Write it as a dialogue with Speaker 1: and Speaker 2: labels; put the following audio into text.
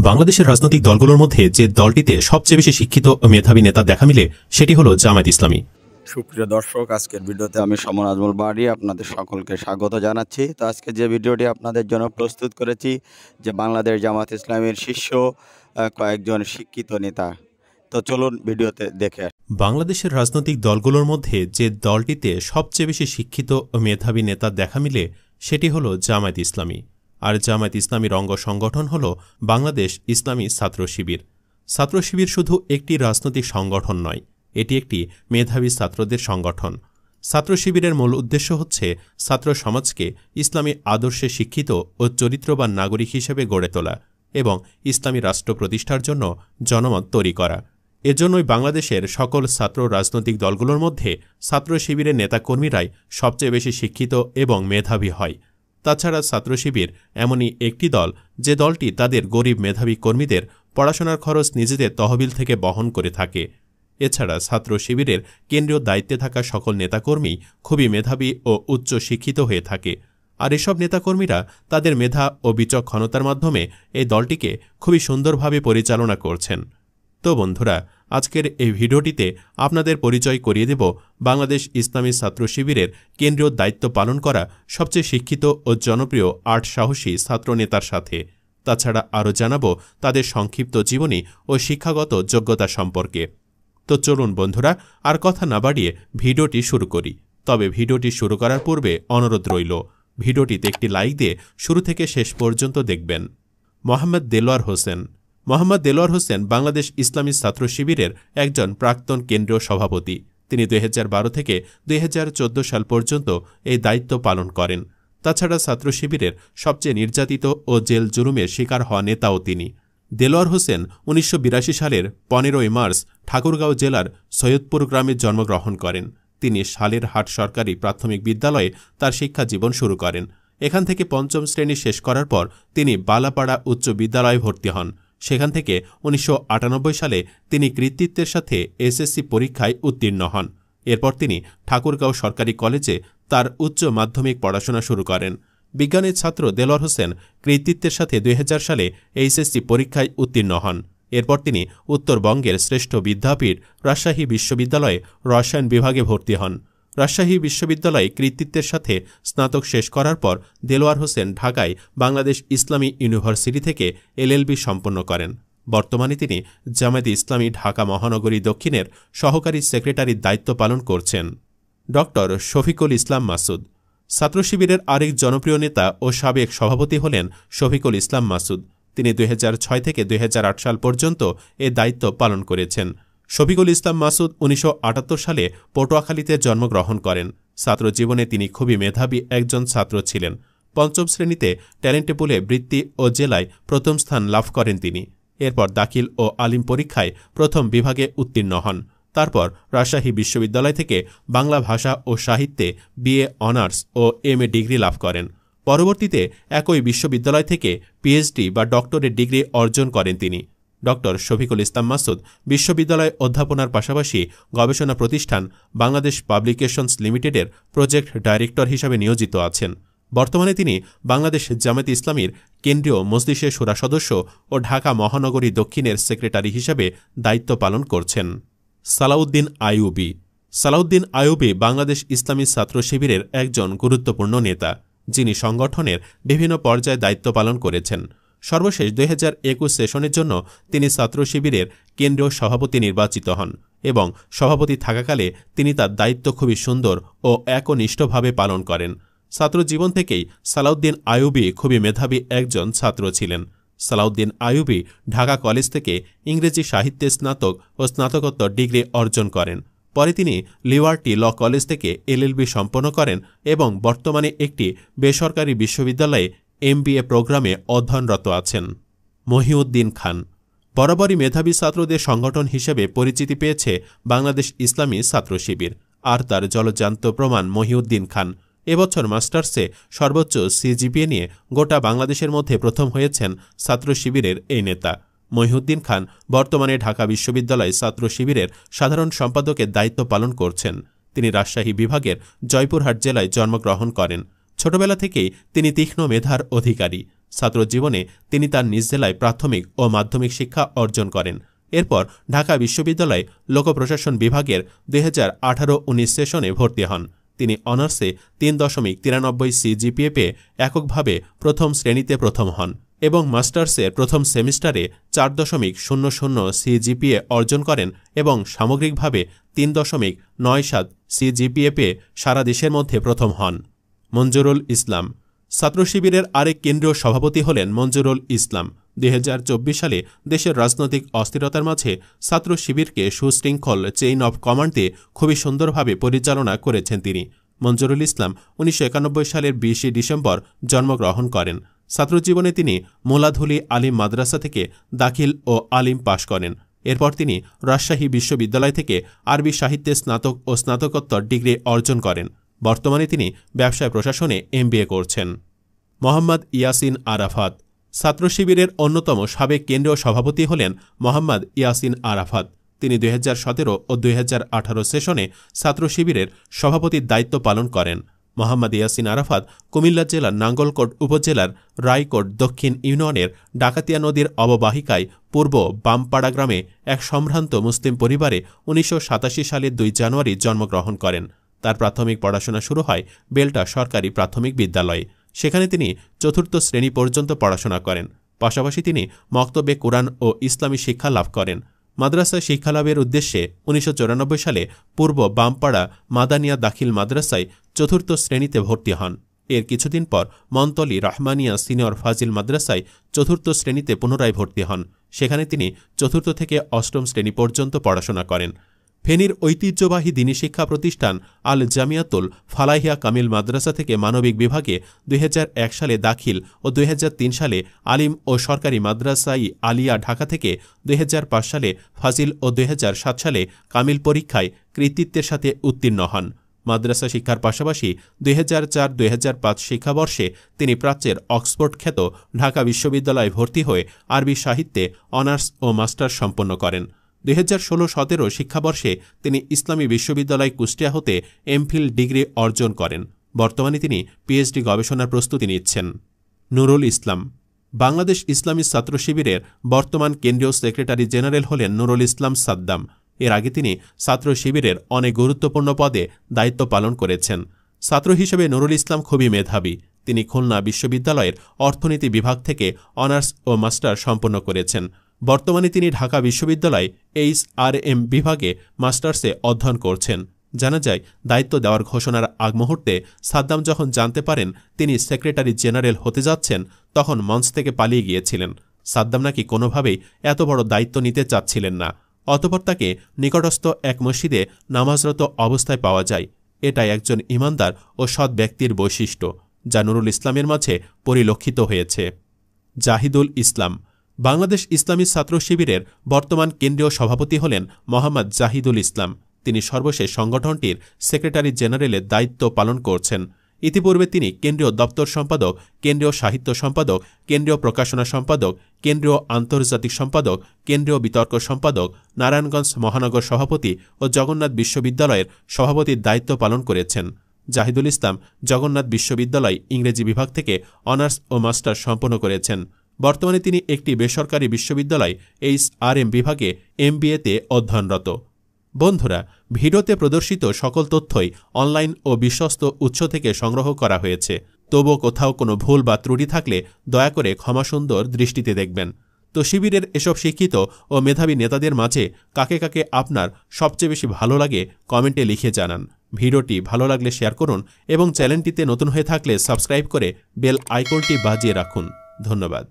Speaker 1: বাংলাদেশের রাজনৈতিক দলগুলোর মধ্যে যে দলটিতে সবচেয়ে বেশি শিক্ষিত ও মেধাবী নেতা দেখা মিলে সেটি হলো জামায়াত ইসলামী।
Speaker 2: সুপ্রিয় দর্শক, আজকের ভিডিওতে আমি সমন আজমল বাড়ি আপনাদের সকলকে স্বাগত জানাচ্ছি। তো আজকে যে ভিডিওটি আপনাদের জন্য প্রস্তুত করেছি যে বাংলাদেশ জামায়াত ইসলামীর শীর্ষ কয়েকজন শিক্ষিত নেতা। তো চলুন ভিডিওতে দেখে।
Speaker 1: বাংলাদেশের রাজনৈতিক দলগুলোর মধ্যে যে দলটিতে সবচেয়ে বেশি শিক্ষিত ও মেধাবী নেতা দেখা মিলে সেটি হলো জামায়াত ইসলামী। আর জামায়াত ইসলামীর অঙ্গ সংগঠন হল বাংলাদেশ ইসলামী ছাত্র শিবির। ছাত্র শিবির শুধু একটি রাজনৈতিক সংগঠন নয়, এটি একটি মেধাবী ছাত্রদের সংগঠন। ছাত্র শিবিরের মূল উদ্দেশ্য হচ্ছে ছাত্র সমাজকে ইসলামী আদর্শে শিক্ষিত ও চরিত্রবান নাগরিক হিসেবে গড়ে তোলা এবং ইসলামী রাষ্ট্র প্রতিষ্ঠার জন্য জনমত তৈরি করা। এজন্যই বাংলাদেশের সকল ছাত্র রাজনৈতিক দলগুলোর মধ্যে ছাত্র শিবিরের নেতাকর্মীরাই সবচেয়ে বেশি শিক্ষিত এবং মেধাবী হয়। তাছাড়া ছাত্র শিবির এমনই একটি দল যে দলটি তাদের গরিব মেধাবী কর্মীদের পড়াশোনার খরচ নিজেদের তহবিল থেকে বহন করে থাকে। এছাড়া ছাত্র শিবিরের কেন্দ্রীয় দায়িত্বে থাকা সকল নেতাকর্মী খুবই মেধাবী ও উচ্চ শিক্ষিত হয়ে থাকে। আর এসব নেতাকর্মীরা তাদের মেধা ও বিচক্ষণতার মাধ্যমে এই দলটিকে খুবই সুন্দরভাবে পরিচালনা করছেন। তো বন্ধুরা, আজকের এই ভিডিওটিতে আপনাদের পরিচয় করিয়ে দেব বাংলাদেশ ইসলামী ছাত্র শিবিরের কেন্দ্রীয় দায়িত্ব পালন করা সবচেয়ে শিক্ষিত ও জনপ্রিয় ৮ সাহসী ছাত্র নেতার সাথে। তাছাড়া আরও জানাব তাদের সংক্ষিপ্ত জীবনী ও শিক্ষাগত যোগ্যতা সম্পর্কে। তো চলুন বন্ধুরা, আর কথা না বাড়িয়ে ভিডিওটি শুরু করি। তবে ভিডিওটি শুরু করার পূর্বে অনুরোধ রইল, ভিডিওটিতে একটি লাইক দিয়ে শুরু থেকে শেষ পর্যন্ত দেখবেন। মোহাম্মদ দেলোয়ার হোসেন। মোহাম্মদ দেলোয়ার হোসেন বাংলাদেশ ইসলামী ছাত্র শিবিরের একজন প্রাক্তন কেন্দ্রীয় সভাপতি। তিনি 2012 থেকে 2014 সাল পর্যন্ত এই দায়িত্ব পালন করেন। তাছাড়া ছাত্র শিবিরের সবচেয়ে নির্যাতিত ও জেল জুলুমের শিকার হওয়া নেতাও তিনি। দেলোয়ার হোসেন 1982 সালের 15ই মার্চ ঠাকুরগাঁও জেলার সৈয়দপুর গ্রামে জন্মগ্রহণ করেন। তিনি শালেরহাট সরকারি প্রাথমিক বিদ্যালয়ে তার শিক্ষা জীবন শুরু করেন। এখান থেকে পঞ্চম শ্রেণী শেষ করার পর তিনি বালাপাড়া উচ্চ বিদ্যালয়ে ভর্তি হন। সেখান থেকে 1998 সালে তিনি কৃতিত্বের সাথে এসএসসি পরীক্ষায় উত্তীর্ণ হন। এরপর তিনি ঠাকুরগাঁও সরকারি কলেজে তার উচ্চ মাধ্যমিক পড়াশোনা শুরু করেন। বিজ্ঞানের ছাত্র দেলোয়ার হোসেন কৃতিত্বের সাথে 2000 সালে এইচএসসি পরীক্ষায় উত্তীর্ণ হন। এরপর তিনি উত্তরবঙ্গের শ্রেষ্ঠ বিদ্যাপীঠ রাজশাহী বিশ্ববিদ্যালয়ে রসায়ন বিভাগে ভর্তি হন। রাজশাহী বিশ্ববিদ্যালয়ে কৃতিত্বের সাথে স্নাতক শেষ করার পর দেলোয়ার হোসেন ঢাকায় বাংলাদেশ ইসলামী ইউনিভার্সিটি থেকে এলএলবি সম্পন্ন করেন। বর্তমানে তিনি জামায়াতে ইসলামী ঢাকা মহানগরী দক্ষিণের সহকারী সেক্রেটারির দায়িত্ব পালন করছেন। ড. শফিকুল ইসলাম মাসুদ। ছাত্র শিবিরের আরেক জনপ্রিয় নেতা ও সাবেক সভাপতি হলেন শফিকুল ইসলাম মাসুদ। তিনি 2006 থেকে 2008 সাল পর্যন্ত এ দায়িত্ব পালন করেছেন। শফিকুল ইসলাম মাসুদ 1978 সালে পটুয়াখালীতে জন্মগ্রহণ করেন। ছাত্র জীবনে তিনি খুবই মেধাবী একজন ছাত্র ছিলেন। পঞ্চম শ্রেণীতে ট্যালেন্টে পুলে বৃত্তি ও জেলায় প্রথম স্থান লাভ করেন তিনি। এরপর দাখিল ও আলিম পরীক্ষায় প্রথম বিভাগে উত্তীর্ণ হন। তারপর রাজশাহী বিশ্ববিদ্যালয় থেকে বাংলা ভাষা ও সাহিত্যে বিএ অনার্স ও এমএ ডিগ্রি লাভ করেন। পরবর্তীতে একই বিশ্ববিদ্যালয় থেকে পিএইচডি বা ডক্টরেট ডিগ্রি অর্জন করেন তিনি। ড. শফিকুল ইসলাম মাসুদ বিশ্ববিদ্যালয়ে অধ্যাপনার পাশাপাশি গবেষণা প্রতিষ্ঠান বাংলাদেশ পাবলিকেশনস লিমিটেডের প্রজেক্ট ডাইরেক্টর হিসাবে নিয়োজিত আছেন। বর্তমানে তিনি বাংলাদেশ জামায়াতে ইসলামীর কেন্দ্রীয় মজলিসের শূরা সদস্য ও ঢাকা মহানগরী দক্ষিণের সেক্রেটারি হিসাবে দায়িত্ব পালন করছেন। সালাউদ্দিন আইয়ুবী। সালাউদ্দিন আইয়ুবী বাংলাদেশ ইসলামী ছাত্র শিবিরের একজন গুরুত্বপূর্ণ নেতা, যিনি সংগঠনের বিভিন্ন পর্যায়ে দায়িত্ব পালন করেছেন। সর্বশেষ 2021 সেশনের জন্য তিনি ছাত্র শিবিরের কেন্দ্রীয় সভাপতি নির্বাচিত হন এবং সভাপতি থাকাকালে তিনি তার দায়িত্ব খুবই সুন্দর ও একনিষ্ঠভাবে পালন করেন। ছাত্র জীবন থেকেই সালাউদ্দিন আইয়ুবী খুবই মেধাবী একজন ছাত্র ছিলেন। সালাউদ্দিন আইয়ুবী ঢাকা কলেজ থেকে ইংরেজি সাহিত্যে স্নাতক ও স্নাতকোত্তর ডিগ্রি অর্জন করেন। পরে তিনি লিবার্টি ল কলেজ থেকে এলএলবি সম্পন্ন করেন এবং বর্তমানে একটি বেসরকারি বিশ্ববিদ্যালয়ে এমবিএ প্রোগ্রামে অধ্যয়নরত আছেন। মহিউদ্দিন খান। বরাবরই মেধাবী ছাত্রদের সংগঠন হিসেবে পরিচিতি পেয়েছে বাংলাদেশ ইসলামী ছাত্র শিবির, আর তার জলজান্ত প্রমাণ মহিউদ্দিন খান। এবছর মাস্টার্সে সর্বোচ্চ সিজিপিএ নিয়ে গোটা বাংলাদেশের মধ্যে প্রথম হয়েছেন ছাত্র শিবিরের এই নেতা। মহিউদ্দিন খান বর্তমানে ঢাকা বিশ্ববিদ্যালয় ছাত্র শিবিরের সাধারণ সম্পাদকের দায়িত্ব পালন করছেন। তিনি রাজশাহী বিভাগের জয়পুরহাট জেলায় জন্মগ্রহণ করেন। ছোটবেলা থেকেই তিনি তীক্ষ্ণ মেধার অধিকারী। ছাত্র জীবনে তিনি তার নিজ জেলায় প্রাথমিক ও মাধ্যমিক শিক্ষা অর্জন করেন। এরপর ঢাকা বিশ্ববিদ্যালয় লোকপ্রশাসন বিভাগের 2018-19 সেশনে ভর্তি হন। তিনি অনার্সে 3.93 সিজিপিএ পেয়ে এককভাবে প্রথম শ্রেণীতে প্রথম হন এবং মাস্টার্সের প্রথম সেমিস্টারে 4.00 সিজিপিএ অর্জন করেন এবং সামগ্রিকভাবে 3.97 সিজিপিএ পেয়ে সারা দেশের মধ্যে প্রথম হন। মঞ্জুরুল ইসলাম ছাত্র শিবিরের আরেক কেন্দ্রীয় সভাপতি হলেন মঞ্জুরুল ইসলাম। 2024 সালে দেশের রাজনৈতিক অস্থিরতার মাঝে ছাত্র শিবিরকে সুশৃঙ্খল চেইন অব কমান্ড দিয়ে খুবই সুন্দরভাবে পরিচালনা করেছেন তিনি। মঞ্জুরুল ইসলাম 1991 সালের 20 ডিসেম্বর জন্মগ্রহণ করেন। ছাত্রজীবনে তিনি মোলাধুলি আলিম মাদ্রাসা থেকে দাখিল ও আলিম পাশ করেন। এরপর তিনি রাজশাহী বিশ্ববিদ্যালয় থেকে আরবি সাহিত্যে স্নাতক ও স্নাতকোত্তর ডিগ্রি অর্জন করেন। বর্তমানে তিনি ব্যবসায় প্রশাসনে MBA করছেন। মোহাম্মদ ইয়াসিন আরাফাত ছাত্র শিবিরের অন্যতম সাবেক কেন্দ্রীয় সভাপতি হলেন মোহাম্মদ ইয়াসিন আরাফাত। তিনি 2017 ও 2018 সেশনে ছাত্র শিবিরের সভাপতির দায়িত্ব পালন করেন। মোহাম্মদ ইয়াসিন আরাফাত কুমিল্লা জেলার নাঙ্গলকোট উপজেলার রায়কোট দক্ষিণ ইউনিয়নের ডাকাতিয়া নদীর অববাহিকায় পূর্ব বামপাড়া গ্রামে এক সম্ভ্রান্ত মুসলিম পরিবারে 1987 সালের 2 জানুয়ারি জন্মগ্রহণ করেন। তার প্রাথমিক পড়াশোনা শুরু হয় বেলটা সরকারি প্রাথমিক বিদ্যালয়ে। সেখানে তিনি 4র্থ শ্রেণী পর্যন্ত পড়াশোনা করেন। পাশাপাশি তিনি মক্তবে কোরআন ও ইসলামী শিক্ষা লাভ করেন। মাদ্রাসা শিক্ষালাভের উদ্দেশ্যে 1994 সালে পূর্ব বামপাড়া মাদানিয়া দাখিল মাদ্রাসায় 4র্থ শ্রেণীতে ভর্তি হন। এর কিছুদিন পর মন্তলি রহমানিয়া সিনিয়র ফাজিল মাদ্রাসায় 4র্থ শ্রেণীতে পুনরায় ভর্তি হন। সেখানে তিনি 4র্থ থেকে 8ম শ্রেণী পর্যন্ত পড়াশোনা করেন। ফেনীর ঐতিহ্যবাহী দিনী শিক্ষা প্রতিষ্ঠান আল জামিয়াতুল ফালাহিয়া কামিল মাদ্রাসা থেকে মানবিক বিভাগে 2001 সালে দাখিল ও 2003 সালে আলিম ও সরকারি মাদ্রাসাই আলিয়া ঢাকা থেকে 2005 সালে ফাজিল ও 2007 সালে কামিল পরীক্ষায় কৃতিত্বের সাথে উত্তীর্ণ হন। মাদ্রাসা শিক্ষার পাশাপাশি 2004-2005 শিক্ষাবর্ষে তিনি প্রাচ্যের অক্সফোর্ড খ্যাত ঢাকা বিশ্ববিদ্যালয়ে ভর্তি হয়ে আরবি সাহিত্যে অনার্স ও মাস্টার্স সম্পন্ন করেন। 2016-17 শিক্ষাবর্ষে তিনি ইসলামী বিশ্ববিদ্যালয় কুষ্টিয়া হতে এমফিল ডিগ্রি অর্জন করেন। বর্তমানে তিনি পিএইচডি গবেষণার প্রস্তুতি নিচ্ছেন। নুরুল ইসলাম বাংলাদেশ ইসলামী ছাত্র শিবিরের বর্তমান কেন্দ্রীয় সেক্রেটারি জেনারেল হলেন নুরুল ইসলাম সাদ্দাম। এর আগে তিনি ছাত্র শিবিরের অনেক গুরুত্বপূর্ণ পদে দায়িত্ব পালন করেছেন। ছাত্র হিসেবে নুরুল ইসলাম খুবই মেধাবী। তিনি খুলনা বিশ্ববিদ্যালয়ের অর্থনীতি বিভাগ থেকে অনার্স ও মাস্টার সম্পন্ন করেছেন। বর্তমানে তিনি ঢাকা বিশ্ববিদ্যালয় HRM বিভাগে মাস্টার্সে অধ্যয়ন করছেন। জানা যায়, দায়িত্ব দেওয়ার ঘোষণার আগ মুহূর্তে সাদ্দাম যখন জানতে পারেন তিনি সেক্রেটারি জেনারেল হতে যাচ্ছেন, তখন মঞ্চ থেকে পালিয়ে গিয়েছিলেন। সাদ্দাম নাকি কোনোভাবেই এত বড় দায়িত্ব নিতে চাচ্ছিলেন না। অতঃপর তাকে নিকটস্থ এক মসজিদে নামাজরত অবস্থায় পাওয়া যায়। এটাই একজন ইমানদার ও সৎ ব্যক্তির বৈশিষ্ট্য, যা নুরুল ইসলামের মাঝে পরিলক্ষিত হয়েছে। জাহিদুল ইসলাম বাংলাদেশ ইসলামী ছাত্র শিবিরের বর্তমান কেন্দ্রীয় সভাপতি হলেন মোহাম্মদ জাহিদুল ইসলাম। তিনি সর্বশেষ সংগঠনটির সেক্রেটারি জেনারেলের দায়িত্ব পালন করছেন। ইতিপূর্বে তিনি কেন্দ্রীয় দপ্তর সম্পাদক, কেন্দ্রীয় সাহিত্য সম্পাদক, কেন্দ্রীয় প্রকাশনা সম্পাদক, কেন্দ্রীয় আন্তর্জাতিক সম্পাদক, কেন্দ্রীয় বিতর্ক সম্পাদক, নারায়ণগঞ্জ মহানগর সভাপতি ও জগন্নাথ বিশ্ববিদ্যালয়ের সভাপতির দায়িত্ব পালন করেছেন। জাহিদুল ইসলাম জগন্নাথ বিশ্ববিদ্যালয় ইংরেজি বিভাগ থেকে অনার্স ও মাস্টার্স সম্পন্ন করেছেন। বর্তমানে তিনি একটি বেসরকারি বিশ্ববিদ্যালয় HRM বিভাগে MBA-তে অধ্যয়নরত। বন্ধুরা, ভিডিওতে প্রদর্শিত সকল তথ্যই অনলাইন ও বিশ্বস্ত উৎস থেকে সংগ্রহ করা হয়েছে। তবুও কোথাও কোনো ভুল বা ত্রুটি থাকলে দয়া করে ক্ষমাসুন্দর দৃষ্টিতে দেখবেন। তো শিবিরের এসব শিক্ষিত ও মেধাবী নেতাদের মাঝে কাকে কাকে আপনার সবচেয়ে বেশি ভালো লাগে কমেন্টে লিখে জানান। ভিডিওটি ভালো লাগলে শেয়ার করুন এবং চ্যানেলটিতে নতুন হয়ে থাকলে সাবস্ক্রাইব করে বেল আইকনটি বাজিয়ে রাখুন। ধন্যবাদ।